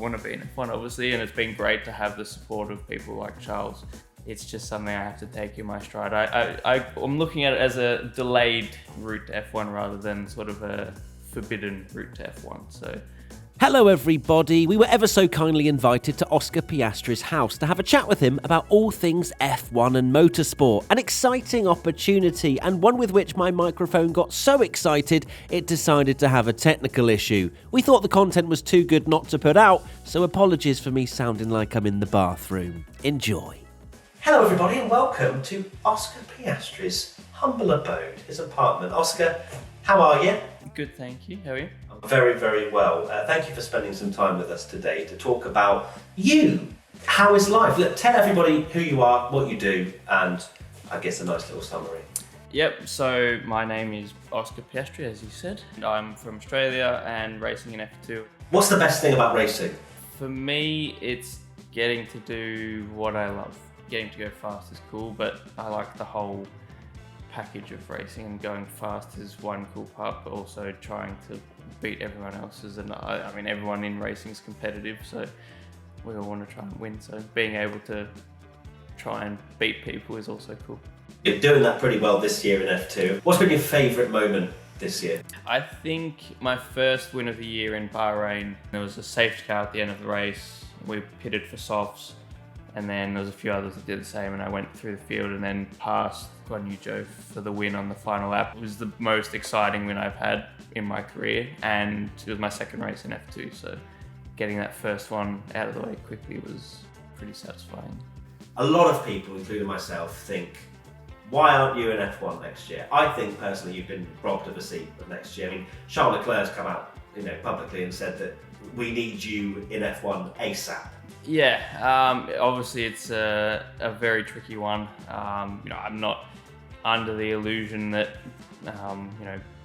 want to be in F1 obviously, and it's been great to have the support of people like Charles. It's just something I have to take in my stride. I'm looking at it as a delayed route to F1 rather than sort of a forbidden route to F1. So. Hello everybody, we were ever so kindly invited to Oscar Piastri's house to have a chat with him about all things F1 and motorsport. An exciting opportunity, and one with which my microphone got so excited it decided to have a technical issue. We thought the content was too good not to put out, so apologies for me sounding like I'm in the bathroom. Enjoy. Hello everybody and welcome to Oscar Piastri's humble abode, his apartment. Oscar, how are you? Good, thank you. How are you? I'm very, very well. Thank you for spending some time with us today to talk about you. How is life? Look, tell everybody who you are, what you do, and I guess a nice little summary. Yep, so my name is Oscar Piastri, as you said. I'm from Australia and racing in F2. What's the best thing about racing? For me, it's getting to do what I love. Getting to go fast is cool, but I like the whole package of racing, and going fast is one cool part, but also trying to beat everyone else's. And I mean, everyone in racing is competitive, so we all want to try and win. So being able to try and beat people is also cool. You're doing that pretty well this year in F2. What's been your favourite moment this year? I think my first win of the year in Bahrain, there was a safety car at the end of the race. We pitted for softs, and then there was a few others that did the same, and I went through the field and then passed Guan Yu Zhou for the win on the final lap. It was the most exciting win I've had in my career, and it was my second race in F2, so getting that first one out of the way quickly was pretty satisfying. A lot of people, including myself, think, why aren't you in F1 next year? I think personally you've been robbed of a seat of next year. I mean, Charles Leclerc's come out, publicly and said that we need you in F1 ASAP. Yeah, obviously it's a very tricky one. I'm not under the illusion that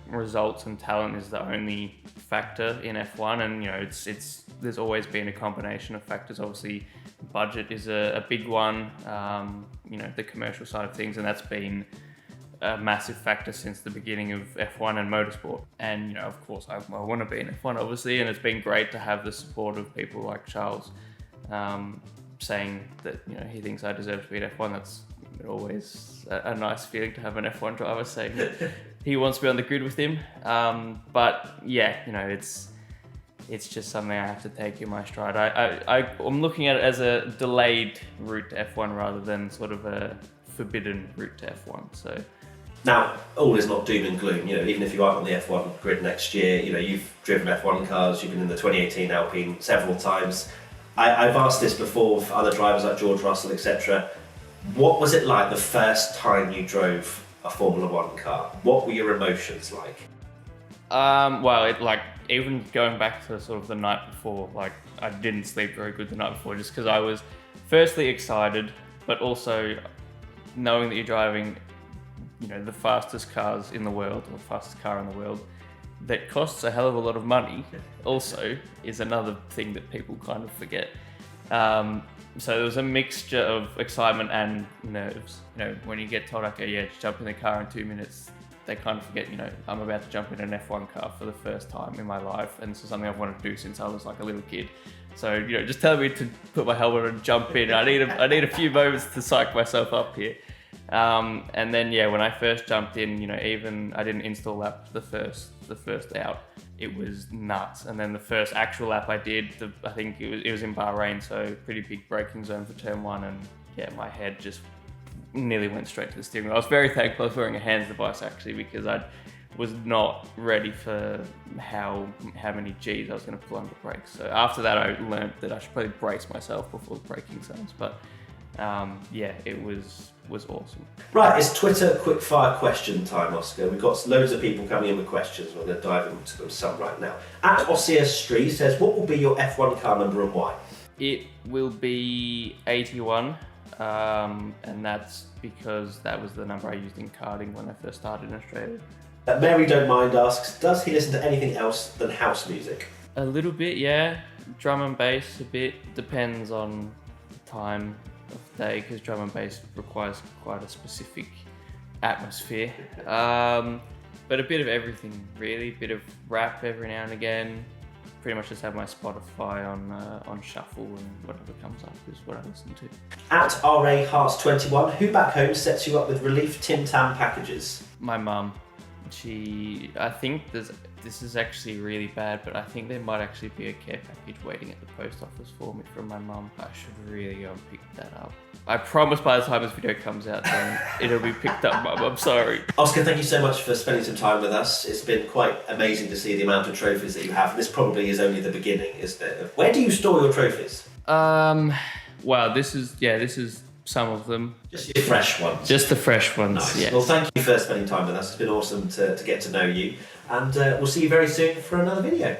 results and talent is the only factor in F1, and it's there's always been a combination of factors. Obviously, budget is a big one. The commercial side of things, and that's been a massive factor since the beginning of F1 and motorsport. And of course, I want to be in F1, obviously, and it's been great to have the support of people like Charles. Saying that he thinks I deserve to be at F1. That's always a nice feeling to have an F1 driver saying that he wants to be on the grid with him. But yeah, it's just something I have to take in my stride. I'm looking at it as a delayed route to F1 rather than sort of a forbidden route to F1. So now, all is not doom and gloom. Even if you aren't on the F1 grid next year, you've driven F1 cars. You've been in the 2018 Alpine several times. I've asked this before for other drivers like George Russell, etc. What was it like the first time you drove a Formula One car? What were your emotions like? Even going back to sort of the night before, I didn't sleep very good the night before, just because I was firstly excited, but also knowing that you're driving, the fastest cars in the world, or fastest car in the world, that costs a hell of a lot of money also is another thing that people kind of forget. So there was a mixture of excitement and nerves. When you get told, okay, yeah, just jump in the car in 2 minutes, they kind of forget, I'm about to jump in an F1 car for the first time in my life, and this is something I've wanted to do since I was like a little kid. So, just tell me to put my helmet on and jump in. I need a few moments to psych myself up here. And then, when I first jumped in, even I didn't install lap the first out. It was nuts. And then the first actual lap I did, I think it was in Bahrain, so pretty big braking zone for turn one, and my head just nearly went straight to the steering wheel. I was very thankful I was wearing a hands device actually, because I was not ready for how many G's I was going to pull under brakes. So after that, I learned that I should probably brace myself before the braking zones. But it was awesome. Right, it's Twitter quickfire question time, Oscar. We've got loads of people coming in with questions. We're going to dive into them some right now. At Oscar Street says, what will be your F1 car number and why? It will be 81, and that's because that was the number I used in karting when I first started in Australia. Mary Don't Mind asks, does he listen to anything else than house music? A little bit, yeah. Drum and bass a bit. Depends on the time of day, because drum and bass requires quite a specific atmosphere. But a bit of everything, really. A bit of rap every now and again. pretty much just have my Spotify on shuffle, and whatever comes up is what I listen to. At RA Hearts 21, who back home sets you up with relief Tim Tam packages? My mum. I think this is actually really bad, but I think there might actually be a care package waiting at the post office for me from my mum. I should really go and pick that up. I promise by the time this video comes out, then it'll be picked up, Mum. I'm sorry. Oscar, thank you so much for spending some time with us. It's been quite amazing to see the amount of trophies that you have. This probably is only the beginning, isn't it? Where do you store your trophies? Wow, this is some of them. Just your fresh ones. Just the fresh ones. Nice. Yes. Well, thank you for spending time with us. It's been awesome to get to know you. And we'll see you very soon for another video.